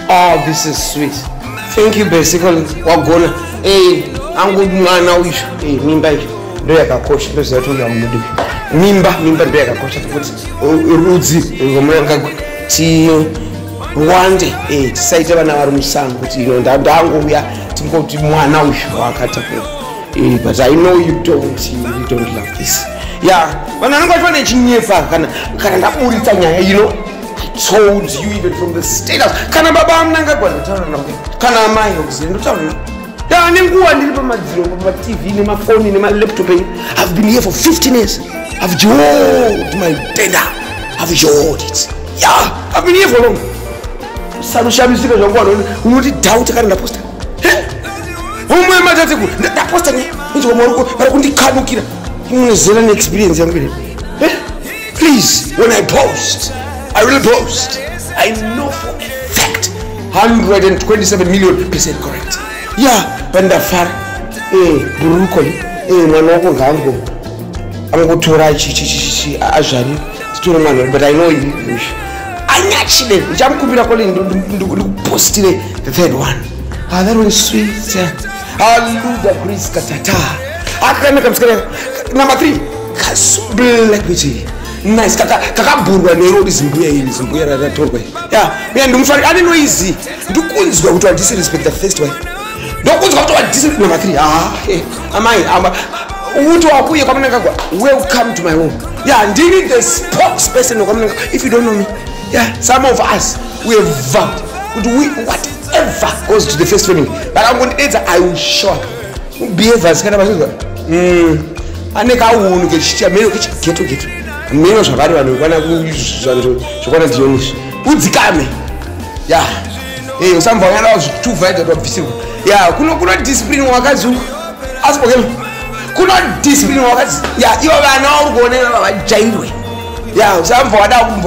Oh, this is sweet. Thank you, besty. Wagona. Hey, I'm good man now. Hey, mimba. Do ya kakosha. Do ya tuli amudu. Mimba do ya kakosha. Udzi. Munangagwa. Ti wande. Hey, tisaite vana vari musango. Kuti ndangu ya tingoti mwana uyu wakatapo. Hey, but I know you don't love this. Yeah, but I'm not going to chinyefa kana ndaburitsa nyaya, you know. I told you even from the status. Kana baba Munangagwa ndataura nawe. Kana mai okuzi ndataura nawe. Ya nenguwa ndiri pamadziro pa TV nemafoni nemalaptop. I've been here for 15 years. I've jawed my data. I've jawed it. Yeah, I've been here for long. Sarushabisika zvangwa unoti doubt kana ndaposta. Umwe matatu ndaposta ne. Nzwa maruko parikundikhanukira. An experience, young lady. Please, when I post, I will post. I know for a fact 127 million% correct. Yeah, when the far, broccoli, manoko gango, I'm going to write ajari, but I know you. I actually, jam kubira calling post the third one. Ah, that was sweet. Hallelujah, Chris Katata. Number 3, black beauty. Nice. Kakaburwa nero zimbuya ratorwa. Yeah, me handimufarire. I didn't know easy. NDIKUNZWE kuti wa disrespect the first one. Ndokunzwa kuti wa disrespect number 3. Amai. Uto wakuye kwa Munangagwa. Welcome to my home. Yeah, ndini the spokesperson kwa Munangagwa. If you don't know me, yeah, some of us we have vowed. Whatever goes to the first family, but I'm going to I will show up. Behaviors kana bazizwa. Aneka unu kechicha mero kechigeto. Mero zvavari vanhu kana kuzvanzo zvokwana Dionne. Udzikame. Yeah. Usamba yana zvituvaita tobvisirwa. Yeah, kuna discipline wakazi. Asipokelo. Kuna discipline wakazi. Yeah, ivo vana uri kuonera vajairwe. Yeah, usamba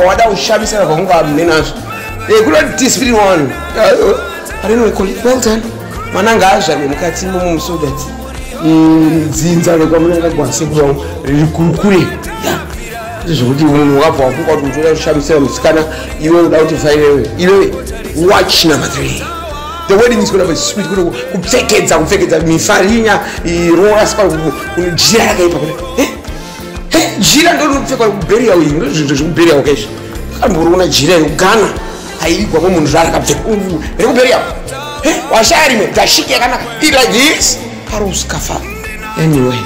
wada ushabisana kwakunga mnenazvo. Kuna discipline one. I don't know, call it well done. Munangagwa mukati mumusodati. Dzinza rekwa Munangagwa sekuru rikure. Yeah. Zvekuti munhu wakabva wafuka kuti unoda kushabisira musikana iwe unoda kuti faire iwe. Watch number 3. The wedding is going to be sweet. Kupfekedza mifarinya rola spa kunjira yakaipa kule. Jira ndo unopfeka kuberia uyu ndo zvinhu zvekuberia wakaizvo. Kamborona jira yekugana. Haigwa kwa munhu zvara kapfeka rekuberia. Washari me dashiki yakanaka. It like this. Haruskafa. Anyway.